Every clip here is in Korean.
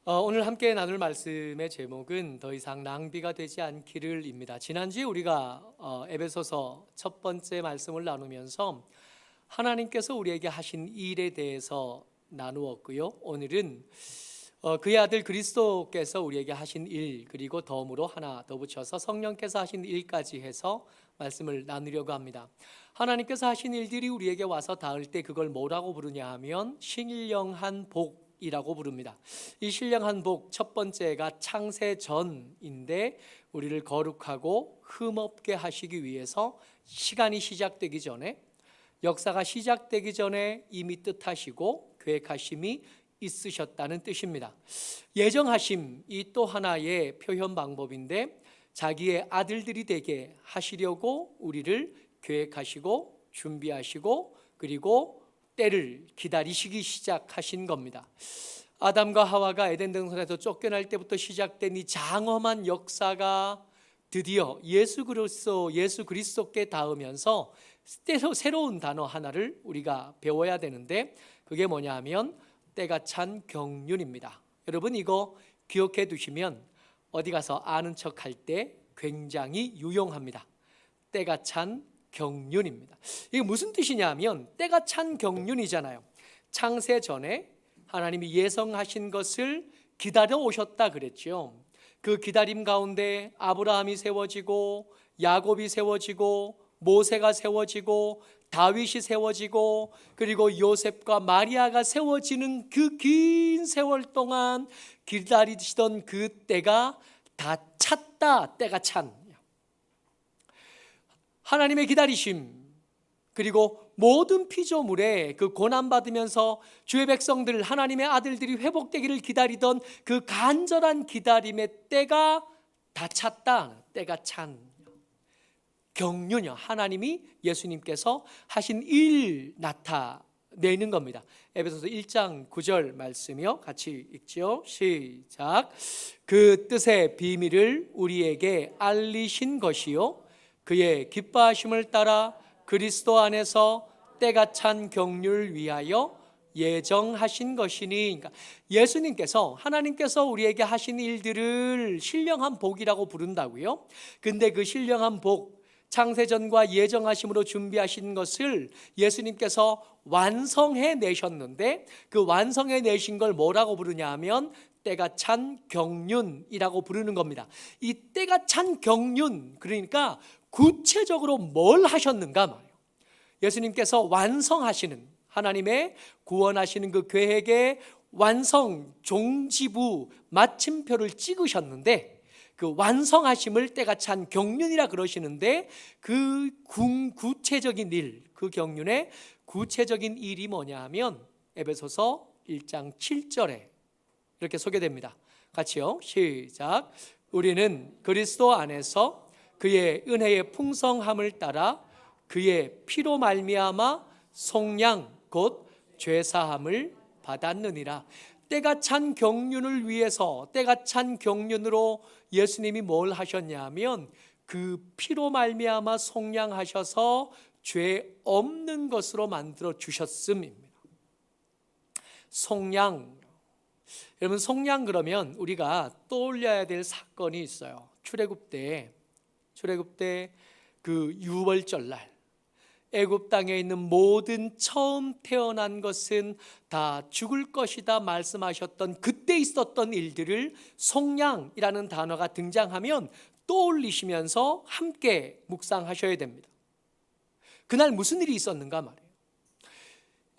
오늘 함께 나눌 말씀의 제목은 더 이상 낭비가 되지 않기를입니다. 지난주에 우리가 에베소서 첫 번째 말씀을 나누면서 하나님께서 우리에게 하신 일에 대해서 나누었고요. 오늘은 그의 아들 그리스도께서 우리에게 하신 일, 그리고 덤으로 하나 더 붙여서 성령께서 하신 일까지 해서 말씀을 나누려고 합니다. 하나님께서 하신 일들이 우리에게 와서 닿을 때 그걸 뭐라고 부르냐 하면 신령한 복이라고 부릅니다. 이 신령한 복 첫 번째가 창세 전인데, 우리를 거룩하고 흠없게 하시기 위해서 시간이 시작되기 전에, 역사가 시작되기 전에 이미 뜻하시고 계획하심이 있으셨다는 뜻입니다. 예정하심이 또 하나의 표현 방법인데, 자기의 아들들이 되게 하시려고 우리를 계획하시고 준비하시고 그리고 때를 기다리시기 시작하신 겁니다. 아담과 하와가 에덴 동산에서 쫓겨날 때부터 시작된 이 장엄한 역사가 드디어 예수 그리스도께 닿으면서 새로운 단어 하나를 우리가 배워야 되는데, 그게 뭐냐 하면 때가 찬 경륜입니다. 여러분, 이거 기억해 두시면 어디 가서 아는 척할 때 굉장히 유용합니다. 때가 찬 경륜입니다. 이게 무슨 뜻이냐 하면, 때가 찬 경륜이잖아요. 창세 전에 하나님이 예정하신 것을 기다려 오셨다 그랬죠. 그 기다림 가운데 아브라함이 세워지고 야곱이 세워지고 모세가 세워지고 다윗이 세워지고 그리고 요셉과 마리아가 세워지는 그 긴 세월 동안 기다리시던 그 때가 다 찼다. 때가 찬 하나님의 기다리심, 그리고 모든 피조물에 그 고난받으면서 주의 백성들, 하나님의 아들들이 회복되기를 기다리던 그 간절한 기다림의 때가 다 찼다. 때가 찬 경륜이요. 하나님이 예수님께서 하신 일 나타내는 겁니다. 에베소서 1장 9절 말씀이요. 같이 읽죠. 시작. 그 뜻의 비밀을 우리에게 알리신 것이요, 그의 기뻐하심을 따라 그리스도 안에서 때가 찬 경륜을 위하여 예정하신 것이니. 그러니까 예수님께서, 하나님께서 우리에게 하신 일들을 신령한 복이라고 부른다고요. 근데 그 신령한 복, 창세전과 예정하심으로 준비하신 것을 예수님께서 완성해 내셨는데, 그 완성해 내신 걸 뭐라고 부르냐 하면 때가 찬 경륜이라고 부르는 겁니다. 이 때가 찬 경륜, 그러니까 구체적으로 뭘 하셨는가 말이에요. 예수님께서 완성하시는, 하나님의 구원하시는 그 계획의 완성 종지부 마침표를 찍으셨는데, 그 완성하심을 때가 찬 경륜이라 그러시는데, 그 구체적인 일, 그 경륜의 구체적인 일이 뭐냐 하면 에베소서 1장 7절에 이렇게 소개됩니다. 같이요. 시작. 우리는 그리스도 안에서 그의 은혜의 풍성함을 따라 그의 피로 말미암아 속량 곧 죄사함을 받았느니라. 때가 찬 경륜을 위해서, 때가 찬 경륜으로 예수님이 뭘 하셨냐면 그 피로 말미암아 속량하셔서 죄 없는 것으로 만들어 주셨음입니다. 속량. 여러분, 속량 그러면 우리가 떠올려야 될 사건이 있어요. 출애굽 때 그 유월절날 애굽 땅에 있는 모든 처음 태어난 것은 다 죽을 것이다 말씀하셨던 그때 있었던 일들을 속량이라는 단어가 등장하면 떠올리시면서 함께 묵상하셔야 됩니다. 그날 무슨 일이 있었는가 말이에요.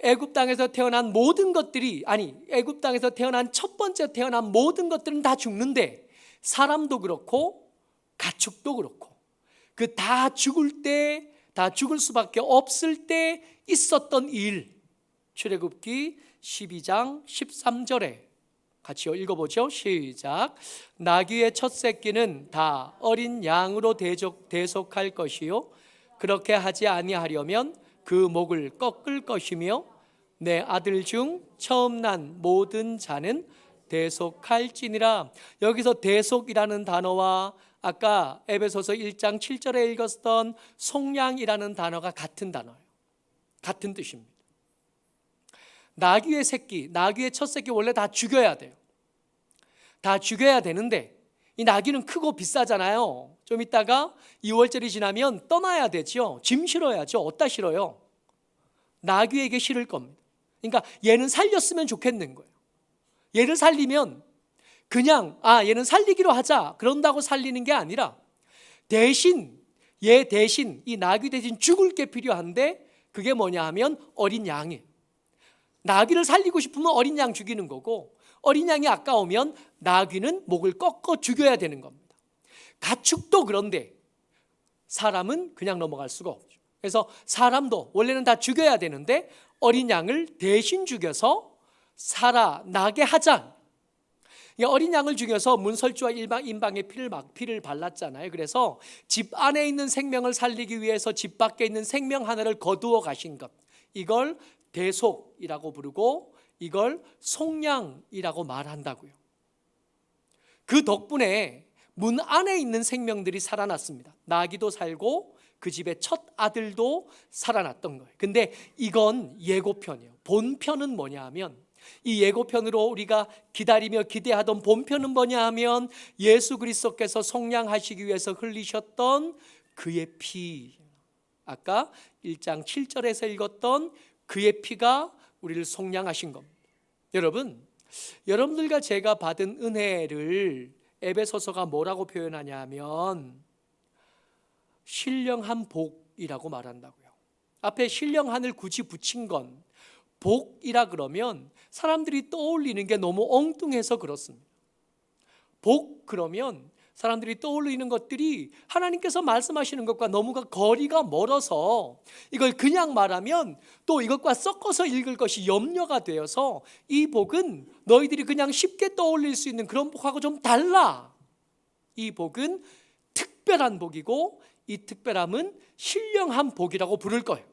애굽 땅에서 태어난 모든 것들이, 애굽 땅에서 태어난 첫 번째 태어난 모든 것들은 다 죽는데, 사람도 그렇고 가축도 그렇고 그 다 죽을 때, 다 죽을 수밖에 없을 때 있었던 일, 출애굽기 12장 13절에 같이 읽어보죠. 시작. 나귀의 첫 새끼는 다 어린 양으로 대속할 것이요, 그렇게 하지 아니하려면 그 목을 꺾을 것이며 내 아들 중 처음 난 모든 자는 대속할지니라. 여기서 대속이라는 단어와 아까 에베소서 1장 7절에 읽었던 속량이라는 단어가 같은 단어예요. 같은 뜻입니다. 나귀의 첫 새끼 원래 다 죽여야 돼요. 다 죽여야 되는데 이 나귀는 크고 비싸잖아요. 좀 있다가 2월절이 지나면 떠나야 되죠. 짐 실어야죠. 어디다 실어요? 나귀에게 실을 겁니다. 그러니까 얘는 살렸으면 좋겠는 거예요. 얘를 살리면 그냥 얘는 살리기로 하자 그런다고 살리는 게 아니라 얘 대신 이 나귀 대신 죽을 게 필요한데 그게 뭐냐 하면 어린 양이에요. 나귀를 살리고 싶으면 어린 양 죽이는 거고 어린 양이 아까우면 나귀는 목을 꺾어 죽여야 되는 겁니다. 가축도 그런데 사람은 그냥 넘어갈 수가 없죠. 그래서 사람도 원래는 다 죽여야 되는데 어린 양을 대신 죽여서 살아나게 하자. 어린 양을 죽여서 문설주와 임방에 피를 발랐잖아요. 그래서 집 안에 있는 생명을 살리기 위해서 집 밖에 있는 생명 하나를 거두어 가신 것, 이걸 대속이라고 부르고 이걸 속량이라고 말한다고요. 그 덕분에 문 안에 있는 생명들이 살아났습니다. 나귀도 살고 그 집의 첫 아들도 살아났던 거예요. 근데 이건 예고편이에요. 본편은 뭐냐 하면 이 예고편으로 우리가 기다리며 기대하던 본편은 뭐냐 하면 예수 그리스도께서 속량하시기 위해서 흘리셨던 그의 피, 아까 1장 7절에서 읽었던 그의 피가 우리를 속량하신 겁니다. 여러분들과 제가 받은 은혜를 에베소서가 뭐라고 표현하냐 하면 신령한 복이라고 말한다고요. 앞에 신령한을 굳이 붙인 건 복이라 그러면 사람들이 떠올리는 게 너무 엉뚱해서 그렇습니다. 복 그러면 사람들이 떠올리는 것들이 하나님께서 말씀하시는 것과 너무 거리가 멀어서 이걸 그냥 말하면 또 이것과 섞어서 읽을 것이 염려가 되어서 이 복은 너희들이 그냥 쉽게 떠올릴 수 있는 그런 복하고 좀 달라. 이 복은 특별한 복이고 이 특별함은 신령한 복이라고 부를 거예요.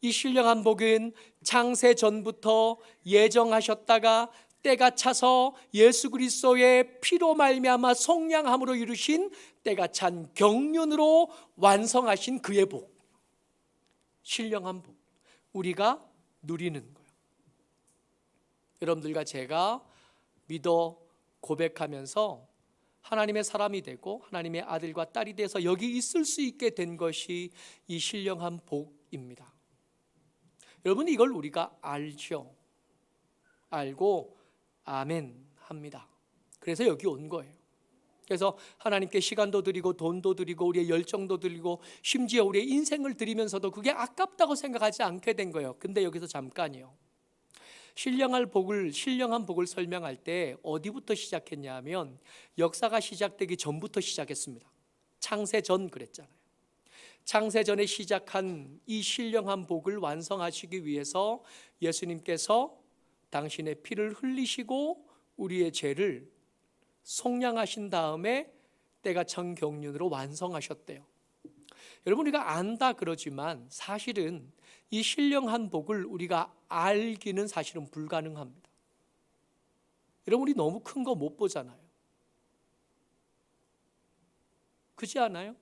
이 신령한 복은 창세 전부터 예정하셨다가 때가 차서 예수 그리스도의 피로 말미암아 속량함으로 이루신 때가 찬 경륜으로 완성하신 그의 복, 신령한 복, 우리가 누리는 거예요. 여러분들과 제가 믿어 고백하면서 하나님의 사람이 되고 하나님의 아들과 딸이 돼서 여기 있을 수 있게 된 것이 이 신령한 복입니다. 여러분, 이걸 우리가 알죠. 알고 아멘 합니다. 그래서 여기 온 거예요. 그래서 하나님께 시간도 드리고 돈도 드리고 우리의 열정도 드리고 심지어 우리의 인생을 드리면서도 그게 아깝다고 생각하지 않게 된 거예요. 근데 여기서 잠깐이요. 신령한 복을 설명할 때 어디부터 시작했냐 하면 역사가 시작되기 전부터 시작했습니다. 창세전 그랬잖아요. 창세전에 시작한 이 신령한 복을 완성하시기 위해서 예수님께서 당신의 피를 흘리시고 우리의 죄를 속량하신 다음에 때가 찬 경륜으로 완성하셨대요. 여러분, 우리가 안다 그러지만 사실은 이 신령한 복을 우리가 알기는 사실은 불가능합니다. 여러분, 우리 너무 큰 거 못 보잖아요. 그렇지 않아요?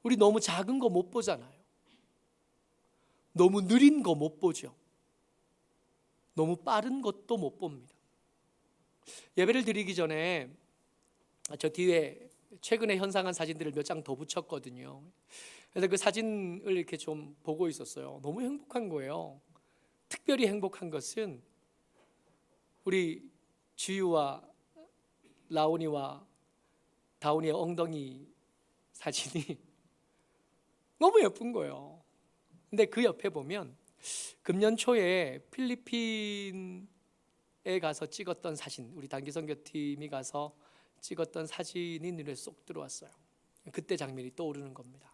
우리 너무 작은 거 못 보잖아요. 너무 느린 거 못 보죠. 너무 빠른 것도 못 봅니다. 예배를 드리기 전에 저 뒤에 최근에 현상한 사진들을 몇 장 더 붙였거든요. 그래서 그 사진을 이렇게 좀 보고 있었어요. 너무 행복한 거예요. 특별히 행복한 것은 우리 주유와 라온이와 다운이의 엉덩이 사진이 너무 예쁜 거예요. 근데 그 옆에 보면 금년 초에 필리핀에 가서 찍었던 사진, 우리 단기선교팀이 가서 찍었던 사진이 눈에 쏙 들어왔어요. 그때 장면이 떠오르는 겁니다.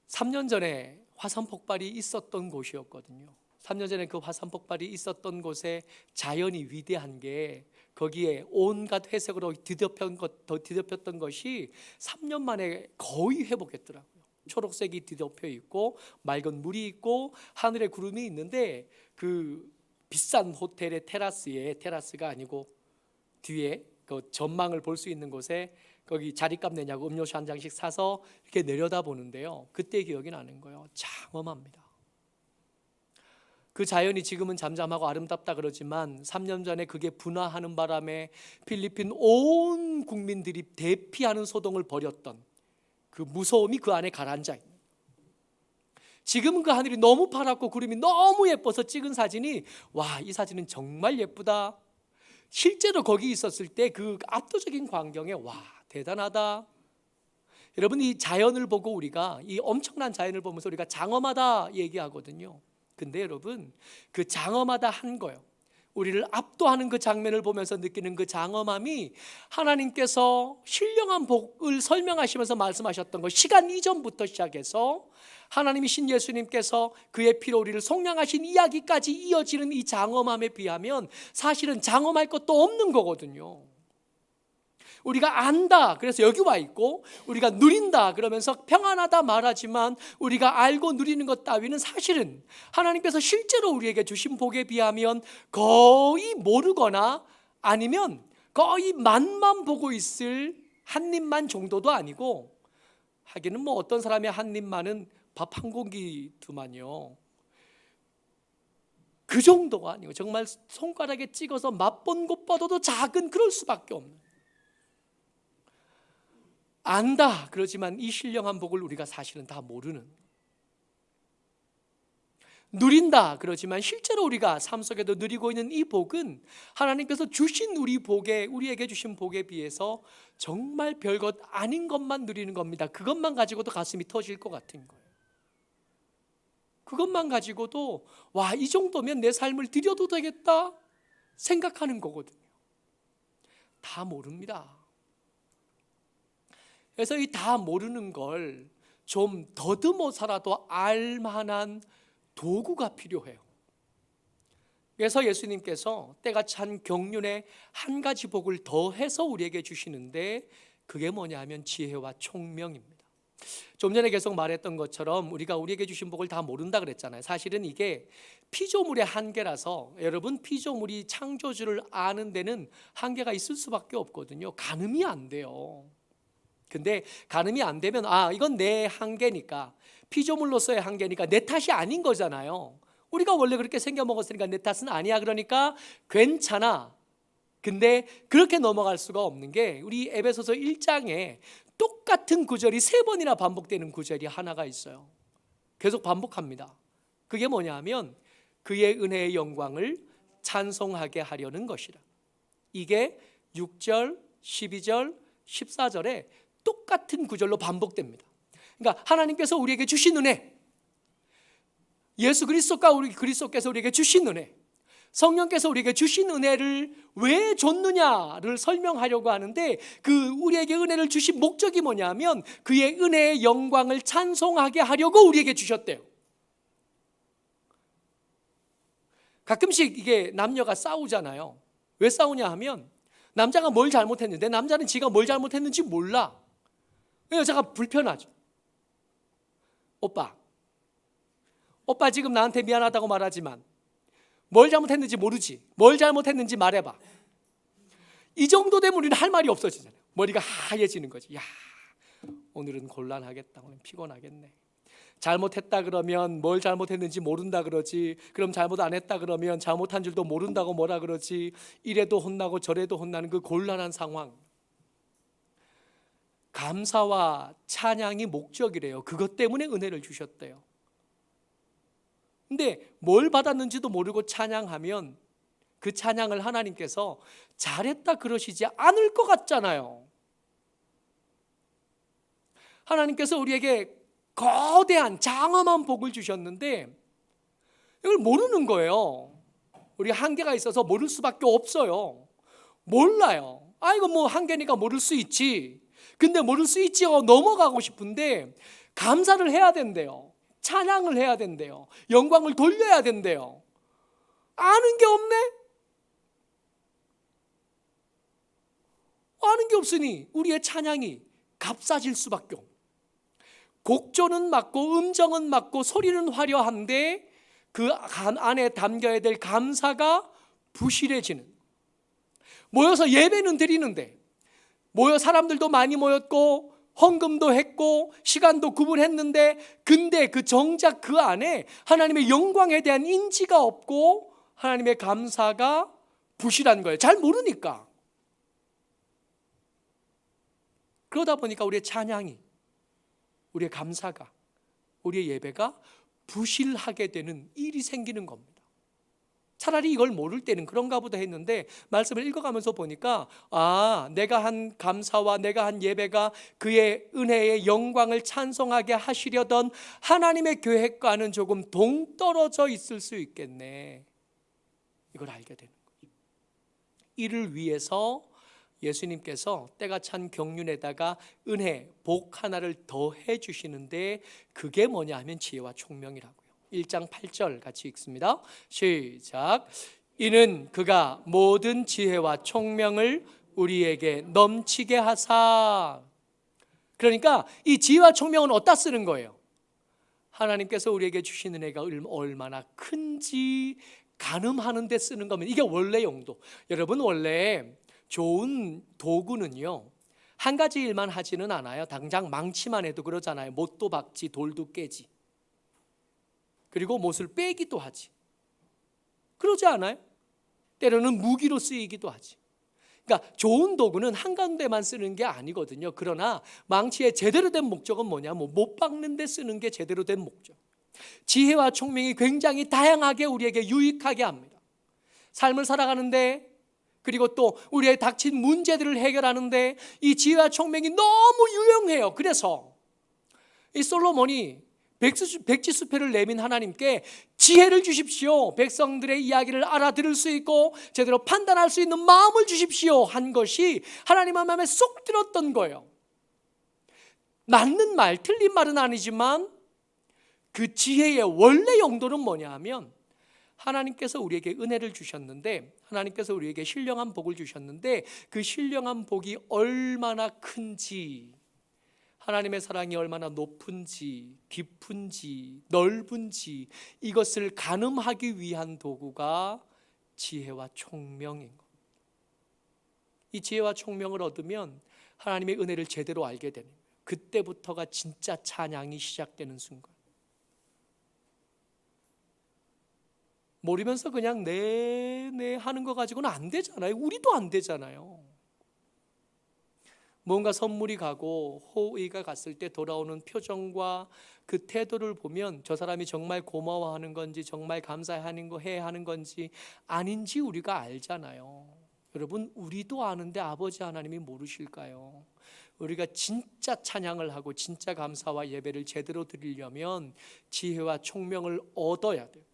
3년 전에 화산 폭발이 있었던 곳이었거든요. 3년 전에 그 화산 폭발이 있었던 곳에 자연이 위대한 게 거기에 온갖 회색으로 뒤덮였던 것이 3년 만에 거의 회복했더라고요. 초록색이 뒤덮여 있고 맑은 물이 있고 하늘에 구름이 있는데 그 비싼 호텔의 테라스가 아니고 뒤에 그 전망을 볼 수 있는 곳에 거기 자리값 내냐고 음료수 한 잔씩 사서 이렇게 내려다 보는데요. 그때 기억이 나는 거예요. 장엄합니다. 그 자연이 지금은 잠잠하고 아름답다 그러지만 3년 전에 그게 분화하는 바람에 필리핀 온 국민들이 대피하는 소동을 벌였던 그 무서움이 그 안에 가라앉아 있는. 지금은 그 하늘이 너무 파랗고 구름이 너무 예뻐서 찍은 사진이 와, 이 사진은 정말 예쁘다. 실제로 거기 있었을 때 그 압도적인 광경에 와, 대단하다. 여러분, 이 자연을 보고 우리가, 이 엄청난 자연을 보면서 우리가 장엄하다 얘기하거든요. 근데 여러분, 그 장엄하다 한 거요, 우리를 압도하는 그 장면을 보면서 느끼는 그 장엄함이 하나님께서 신령한 복을 설명하시면서 말씀하셨던 것, 시간 이전부터 시작해서 하나님이신 예수님께서 그의 피로 우리를 속량하신 이야기까지 이어지는 이 장엄함에 비하면 사실은 장엄할 것도 없는 거거든요. 우리가 안다, 그래서 여기 와 있고, 우리가 누린다 그러면서 평안하다 말하지만 우리가 알고 누리는 것 따위는 사실은 하나님께서 실제로 우리에게 주신 복에 비하면 거의 모르거나 아니면 거의 맛만 보고 있을 한 입만 정도도 아니고, 하기는 뭐 어떤 사람의 한 입만은 밥 한 공기두만요. 그 정도가 아니고 정말 손가락에 찍어서 맛본 것보다도 작은, 그럴 수밖에 없는. 안다 그러지만 이 신령한 복을 우리가 사실은 다 모르는, 누린다 그러지만 실제로 우리가 삶 속에도 누리고 있는 이 복은 하나님께서 주신 우리에게 주신 복에 비해서 정말 별것 아닌 것만 누리는 겁니다. 그것만 가지고도 가슴이 터질 것 같은 거예요. 그것만 가지고도 와, 이 정도면 내 삶을 드려도 되겠다 생각하는 거거든요. 다 모릅니다. 그래서 이 다 모르는 걸 좀 더듬어서라도 알만한 도구가 필요해요. 그래서 예수님께서 때가 찬 경륜에 한 가지 복을 더해서 우리에게 주시는데, 그게 뭐냐 하면 지혜와 총명입니다. 좀 전에 계속 말했던 것처럼 우리가 우리에게 주신 복을 다 모른다 그랬잖아요. 사실은 이게 피조물의 한계라서, 여러분, 피조물이 창조주를 아는 데는 한계가 있을 수밖에 없거든요. 가늠이 안 돼요. 근데 가늠이 안 되면 이건 내 한계니까, 피조물로서의 한계니까 내 탓이 아닌 거잖아요. 우리가 원래 그렇게 생겨 먹었으니까 내 탓은 아니야, 그러니까 괜찮아. 근데 그렇게 넘어갈 수가 없는 게, 우리 에베소서 1장에 똑같은 구절이 3번이나 반복되는 구절이 하나가 있어요. 계속 반복합니다. 그게 뭐냐 하면 그의 은혜의 영광을 찬송하게 하려는 것이라. 이게 6절, 12절, 14절에 똑같은 구절로 반복됩니다. 그러니까 하나님께서 우리에게 주신 은혜, 예수 그리스도께서 우리에게 주신 은혜, 성령께서 우리에게 주신 은혜를 왜 줬느냐를 설명하려고 하는데, 그 우리에게 은혜를 주신 목적이 뭐냐면 그의 은혜의 영광을 찬송하게 하려고 우리에게 주셨대요. 가끔씩 이게 남녀가 싸우잖아요. 왜 싸우냐 하면 남자가 뭘 잘못했는데 남자는 지가 뭘 잘못했는지 몰라. 여자가 불편하죠. 오빠 지금 나한테 미안하다고 말하지만 뭘 잘못했는지 모르지. 뭘 잘못했는지 말해봐. 이 정도 되면 우리는 할 말이 없어지잖아요. 머리가 하얘지는 거지. 야, 오늘은 곤란하겠다. 오늘 피곤하겠네. 잘못했다 그러면 뭘 잘못했는지 모른다 그러지. 그럼 잘못 안 했다 그러면 잘못한 줄도 모른다고 뭐라 그러지. 이래도 혼나고 저래도 혼나는 그 곤란한 상황. 감사와 찬양이 목적이래요. 그것 때문에 은혜를 주셨대요. 근데 뭘 받았는지도 모르고 찬양하면 그 찬양을 하나님께서 잘했다 그러시지 않을 것 같잖아요. 하나님께서 우리에게 거대한 장엄한 복을 주셨는데 이걸 모르는 거예요. 우리 한계가 있어서 모를 수밖에 없어요. 몰라요. 이거 뭐 한계니까 모를 수 있지. 근데 모를 수 있지 하고 넘어가고 싶은데 감사를 해야 된대요. 찬양을 해야 된대요. 영광을 돌려야 된대요. 아는 게 없네? 아는 게 없으니 우리의 찬양이 값싸질 수밖에 없고, 곡조는 맞고 음정은 맞고 소리는 화려한데 그 안에 담겨야 될 감사가 부실해지는, 모여서 예배는 드리는데 사람들도 많이 모였고 헌금도 했고 시간도 구분했는데 근데 그 정작 그 안에 하나님의 영광에 대한 인지가 없고 하나님의 감사가 부실한 거예요. 잘 모르니까. 그러다 보니까 우리의 찬양이, 우리의 감사가, 우리의 예배가 부실하게 되는 일이 생기는 겁니다. 차라리 이걸 모를 때는 그런가 보다 했는데 말씀을 읽어가면서 보니까 내가 한 감사와 내가 한 예배가 그의 은혜의 영광을 찬송하게 하시려던 하나님의 계획과는 조금 동떨어져 있을 수 있겠네. 이걸 알게 되는 거죠. 이를 위해서 예수님께서 때가 찬 경륜에다가 은혜, 복 하나를 더해 주시는데 그게 뭐냐 하면 지혜와 총명이라고요. 1장 8절 같이 읽습니다. 시작. 이는 그가 모든 지혜와 총명을 우리에게 넘치게 하사. 그러니까 이 지혜와 총명은 어디다 쓰는 거예요? 하나님께서 우리에게 주신 은혜가 얼마나 큰지 가늠하는 데 쓰는 거면 이게 원래 용도. 여러분 원래 좋은 도구는요 한 가지 일만 하지는 않아요. 당장 망치만 해도 그러잖아요. 못도 박지 돌도 깨지. 그리고 못을 빼기도 하지. 그러지 않아요? 때로는 무기로 쓰이기도 하지. 그러니까 좋은 도구는 한 가운데만 쓰는 게 아니거든요. 그러나 망치의 제대로 된 목적은 뭐냐면 못 박는 데 쓰는 게 제대로 된 목적. 지혜와 총명이 굉장히 다양하게 우리에게 유익하게 합니다. 삶을 살아가는데 그리고 또 우리의 닥친 문제들을 해결하는데 이 지혜와 총명이 너무 유용해요. 그래서 이 솔로몬이 백지수표를 내민 하나님께 지혜를 주십시오. 백성들의 이야기를 알아들을 수 있고 제대로 판단할 수 있는 마음을 주십시오 한 것이 하나님의 마음에 쏙 들었던 거예요. 맞는 말, 틀린 말은 아니지만 그 지혜의 원래 용도는 뭐냐 하면 하나님께서 우리에게 은혜를 주셨는데 하나님께서 우리에게 신령한 복을 주셨는데 그 신령한 복이 얼마나 큰지 하나님의 사랑이 얼마나 높은지 깊은지 넓은지 이것을 가늠하기 위한 도구가 지혜와 총명인 것. 이 지혜와 총명을 얻으면 하나님의 은혜를 제대로 알게 되는 거예요. 그때부터가 진짜 찬양이 시작되는 순간. 모르면서 그냥 네 하는 거 가지고는 안 되잖아요. 우리도 안 되잖아요. 뭔가 선물이 가고 호의가 갔을 때 돌아오는 표정과 그 태도를 보면 저 사람이 정말 고마워하는 건지 정말 감사해야 하는 건지 아닌지 우리가 알잖아요. 여러분 우리도 아는데 아버지 하나님이 모르실까요? 우리가 진짜 찬양을 하고 진짜 감사와 예배를 제대로 드리려면 지혜와 총명을 얻어야 돼요.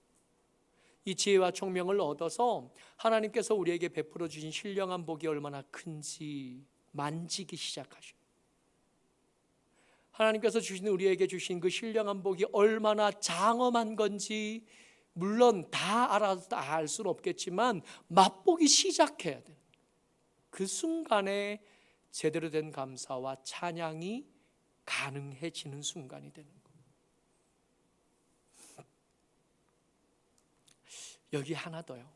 이 지혜와 총명을 얻어서 하나님께서 우리에게 베풀어 주신 신령한 복이 얼마나 큰지 만지기 시작하셔. 하나님께서 우리에게 주신 그 신령한 복이 얼마나 장엄한 건지 물론 다 알 수는 없겠지만 맛보기 시작해야 돼요. 그 순간에 제대로 된 감사와 찬양이 가능해지는 순간이 되는 거예요. 여기 하나 더요.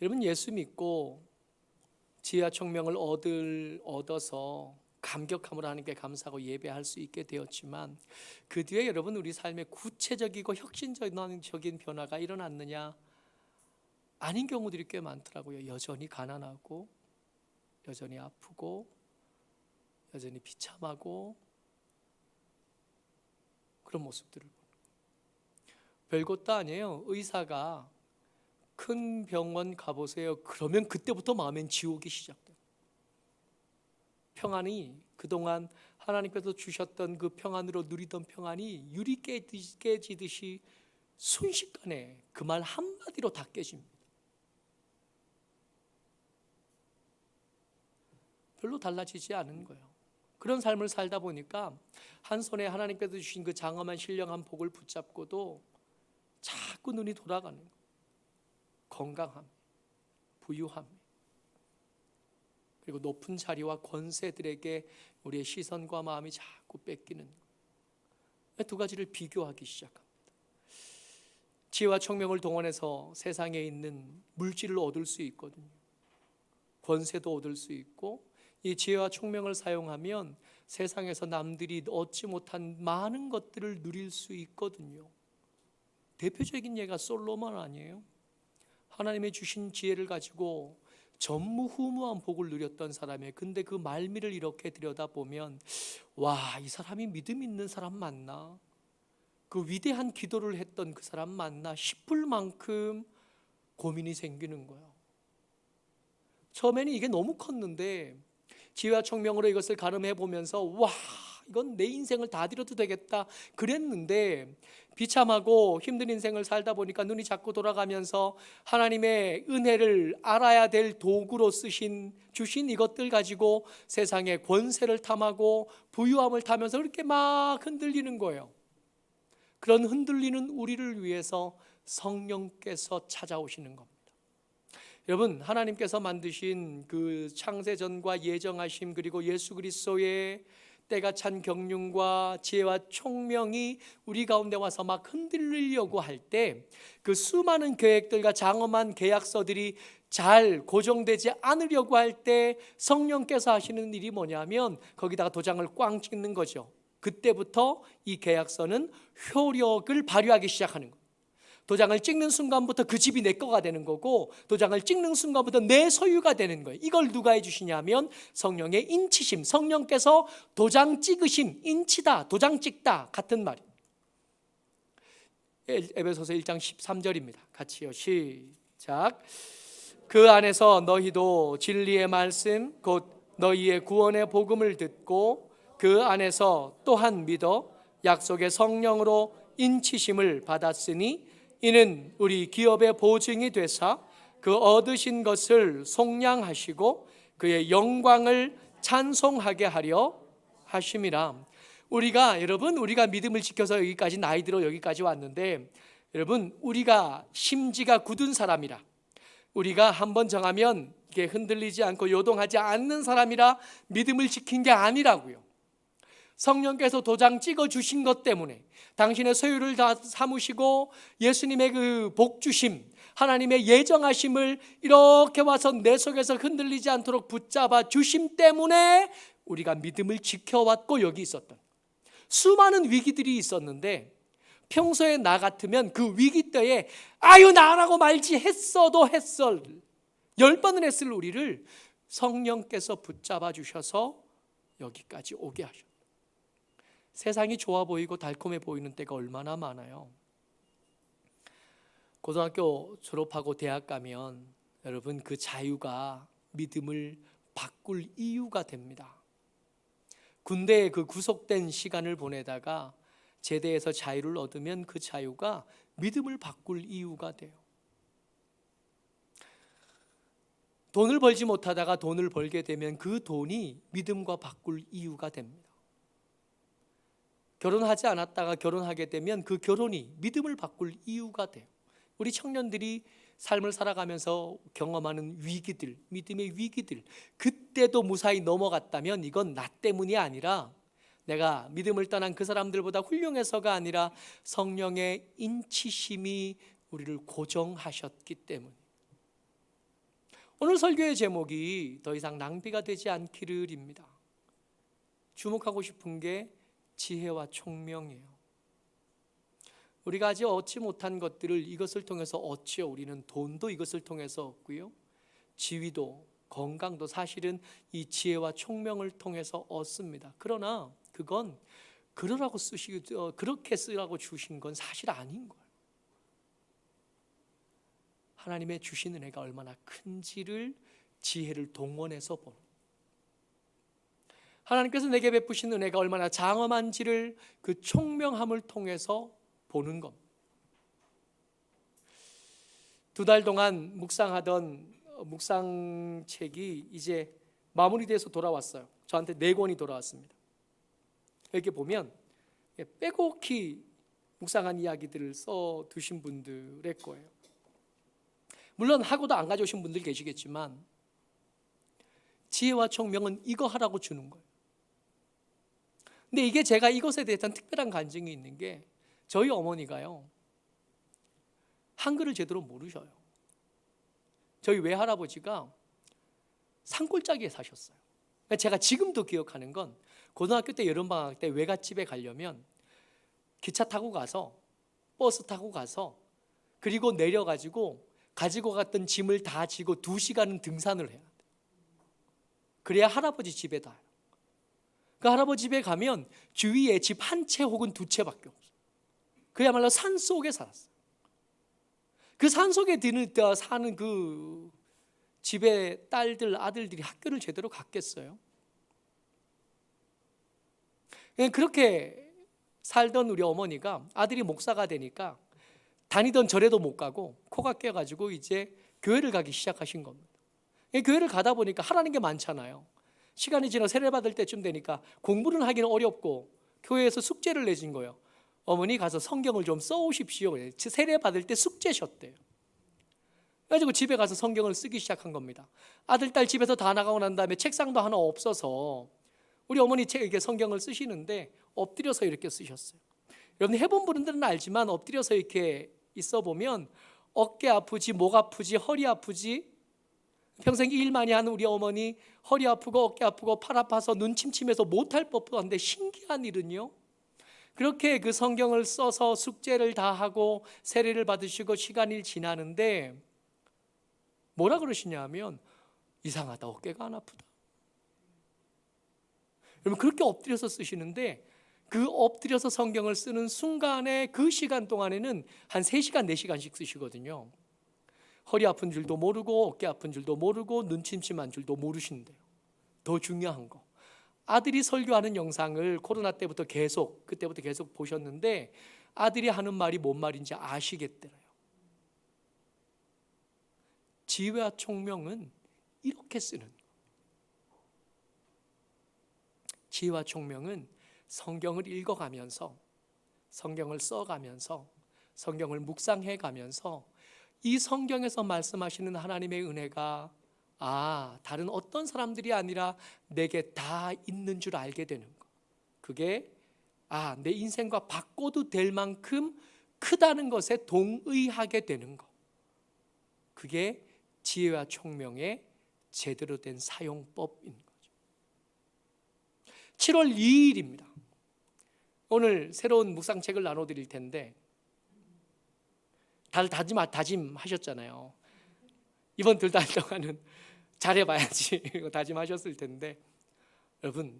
여러분 예수 믿고 지혜와 총명을 얻어서 감격함으로 하나님께 감사하고 예배할 수 있게 되었지만 그 뒤에 여러분 우리 삶에 구체적이고 혁신적인 변화가 일어났느냐? 아닌 경우들이 꽤 많더라고요. 여전히 가난하고 여전히 아프고 여전히 비참하고 그런 모습들을 별것도 아니에요. 의사가 큰 병원 가보세요. 그러면 그때부터 마음엔 지옥이 시작돼요. 평안이 그동안 하나님께서 주셨던 그 평안으로 누리던 평안이 유리 깨지듯이 순식간에 그 말 한마디로 다 깨집니다. 별로 달라지지 않은 거예요. 그런 삶을 살다 보니까 한 손에 하나님께서 주신 그 장엄한 신령한 복을 붙잡고도 자꾸 눈이 돌아가는 거예요. 건강함, 부유함, 그리고 높은 자리와 권세들에게 우리의 시선과 마음이 자꾸 뺏기는 두 가지를 비교하기 시작합니다. 지혜와 총명을 동원해서 세상에 있는 물질을 얻을 수 있거든요. 권세도 얻을 수 있고 이 지혜와 총명을 사용하면 세상에서 남들이 얻지 못한 많은 것들을 누릴 수 있거든요. 대표적인 예가 솔로몬 아니에요? 하나님의 주신 지혜를 가지고 전무후무한 복을 누렸던 사람이에요. 근데 그 말미를 이렇게 들여다보면 와, 이 사람이 믿음 있는 사람 맞나? 그 위대한 기도를 했던 그 사람 맞나 싶을 만큼 고민이 생기는 거예요. 처음에는 이게 너무 컸는데 지혜와 총명으로 이것을 가늠해 보면서 와, 이건 내 인생을 다 드려도 되겠다 그랬는데 비참하고 힘든 인생을 살다 보니까 눈이 자꾸 돌아가면서 하나님의 은혜를 알아야 될 도구로 주신 이것들 가지고 세상의 권세를 탐하고 부유함을 타면서 그렇게 막 흔들리는 거예요. 그런 흔들리는 우리를 위해서 성령께서 찾아오시는 겁니다. 여러분, 하나님께서 만드신 그 창세전과 예정하심 그리고 예수 그리스도의 때가 찬 경륜과 지혜와 총명이 우리 가운데 와서 막 흔들리려고 할 때 그 수많은 계획들과 장엄한 계약서들이 잘 고정되지 않으려고 할 때 성령께서 하시는 일이 뭐냐면 거기다가 도장을 꽝 찍는 거죠. 그때부터 이 계약서는 효력을 발휘하기 시작하는 거예요. 도장을 찍는 순간부터 그 집이 내 거가 되는 거고 도장을 찍는 순간부터 내 소유가 되는 거예요. 이걸 누가 해주시냐면 성령의 인치심, 성령께서 도장 찍으심, 인치다, 도장 찍다 같은 말이에요. 에베소서 1장 13절입니다. 같이요, 시작. 그 안에서 너희도 진리의 말씀 곧 너희의 구원의 복음을 듣고 그 안에서 또한 믿어 약속의 성령으로 인치심을 받았으니 이는 우리 기업의 보증이 되사 그 얻으신 것을 속량하시고 그의 영광을 찬송하게 하려 하심이라. 우리가 믿음을 지켜서 여기까지 나이 들어 여기까지 왔는데 여러분, 우리가 심지가 굳은 사람이라, 우리가 한번 정하면 이게 흔들리지 않고 요동하지 않는 사람이라 믿음을 지킨 게 아니라고요. 성령께서 도장 찍어 주신 것 때문에 당신의 소유를 다 삼으시고 예수님의 그 복주심, 하나님의 예정하심을 이렇게 와서 내 속에서 흔들리지 않도록 붙잡아 주심 때문에 우리가 믿음을 지켜왔고 여기 있었던 수많은 위기들이 있었는데 평소에 나 같으면 그 위기 때에 아유 나라고 말지 했어도 했을 10번은 했을 우리를 성령께서 붙잡아 주셔서 여기까지 오게 하셨다. 세상이 좋아 보이고 달콤해 보이는 때가 얼마나 많아요. 고등학교 졸업하고 대학 가면 여러분 그 자유가 믿음을 바꿀 이유가 됩니다. 군대에 그 구속된 시간을 보내다가 제대에서 자유를 얻으면 그 자유가 믿음을 바꿀 이유가 돼요. 돈을 벌지 못하다가 돈을 벌게 되면 그 돈이 믿음과 바꿀 이유가 됩니다. 결혼하지 않았다가 결혼하게 되면 그 결혼이 믿음을 바꿀 이유가 돼요. 우리 청년들이 삶을 살아가면서 경험하는 위기들, 믿음의 위기들, 그때도 무사히 넘어갔다면 이건 나 때문이 아니라 내가 믿음을 떠난 그 사람들보다 훌륭해서가 아니라 성령의 인치심이 우리를 고정하셨기 때문에. 오늘 설교의 제목이 더 이상 낭비가 되지 않기를입니다. 주목하고 싶은 게 지혜와 총명이에요. 우리가 아직 얻지 못한 것들을 이것을 통해서 얻지요. 우리는 돈도 이것을 통해서 얻고요, 지위도 건강도 사실은 이 지혜와 총명을 통해서 얻습니다. 그러나 그건 그렇게 쓰라고 주신 건 사실 아닌 거예요. 하나님의 주신 은혜가 얼마나 큰지를 지혜를 동원해서 보는, 하나님께서 내게 베푸신 은혜가 얼마나 장엄한지를 그 총명함을 통해서 보는 겁니다. 2달 동안 묵상하던 묵상책이 이제 마무리돼서 돌아왔어요. 저한테 4권이 돌아왔습니다. 이렇게 보면 빼곡히 묵상한 이야기들을 써두신 분들의 거예요. 물론 하고도 안 가져오신 분들 계시겠지만 지혜와 총명은 이거 하라고 주는 거예요. 근데 이게 제가 이것에 대해서 특별한 간증이 있는 게 저희 어머니가요, 한글을 제대로 모르셔요. 저희 외할아버지가 산골짜기에 사셨어요. 제가 지금도 기억하는 건 고등학교 때 여름방학 때 외갓집에 가려면 기차 타고 가서 버스 타고 가서 그리고 내려가지고 가지고 갔던 짐을 다 지고 2시간은 등산을 해야 돼. 그래야 할아버지 집에 닿아요. 그 할아버지 집에 가면 주위에 집 한 채 혹은 2채밖에 없어요. 그야말로 산 속에 살았어요. 그 산 속에 사는 그 집에 딸들, 아들들이 학교를 제대로 갔겠어요? 그렇게 살던 우리 어머니가 아들이 목사가 되니까 다니던 절에도 못 가고 코가 깨가지고 이제 교회를 가기 시작하신 겁니다. 교회를 가다 보니까 하라는 게 많잖아요. 시간이 지나 세례 받을 때쯤 되니까 공부는 하기는 어렵고 교회에서 숙제를 내준 거예요. 어머니 가서 성경을 좀 써오십시오. 세례 받을 때 숙제셨대요. 그래가지고 집에 가서 성경을 쓰기 시작한 겁니다. 아들, 딸 집에서 다 나가고 난 다음에 책상도 하나 없어서 우리 어머니 이렇게 성경을 쓰시는데 엎드려서 이렇게 쓰셨어요. 여러분 해본 분들은 알지만 엎드려서 이렇게 있어 보면 어깨 아프지, 목 아프지, 허리 아프지, 평생 일 많이 하는 우리 어머니 허리 아프고 어깨 아프고 팔 아파서 눈 침침해서 못할 법도 한데 신기한 일은요, 그렇게 그 성경을 써서 숙제를 다 하고 세례를 받으시고 시간이 지나는데 뭐라 그러시냐 하면 이상하다, 어깨가 안 아프다. 여러분 그렇게 엎드려서 쓰시는데 그 엎드려서 성경을 쓰는 순간에 그 시간 동안에는 한 3시간, 4시간씩 쓰시거든요. 허리 아픈 줄도 모르고 어깨 아픈 줄도 모르고 눈 침침한 줄도 모르신대요. 더 중요한 거, 아들이 설교하는 영상을 코로나 때부터 그때부터 계속 보셨는데 아들이 하는 말이 뭔 말인지 아시겠더래요. 지혜와 총명은 이렇게 쓰는, 지혜와 총명은 성경을 읽어가면서 성경을 써가면서 성경을 묵상해가면서 이 성경에서 말씀하시는 하나님의 은혜가 다른 어떤 사람들이 아니라 내게 다 있는 줄 알게 되는 것, 그게 내 인생과 바꿔도 될 만큼 크다는 것에 동의하게 되는 것, 그게 지혜와 총명의 제대로 된 사용법인 거죠. 7월 2일입니다. 오늘 새로운 묵상책을 나눠드릴 텐데 다들 다짐하셨잖아요. 이번 2달 동안은 잘해봐야지 다짐하셨을 텐데, 여러분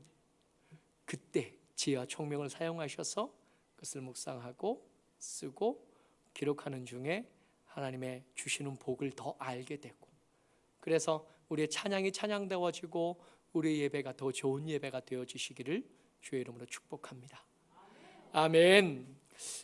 그때 지혜와 총명을 사용하셔서 그것을 묵상하고 쓰고 기록하는 중에 하나님의 주시는 복을 더 알게 되고, 그래서 우리의 찬양이 찬양되어지고 우리의 예배가 더 좋은 예배가 되어지시기를 주의 이름으로 축복합니다. 아멘.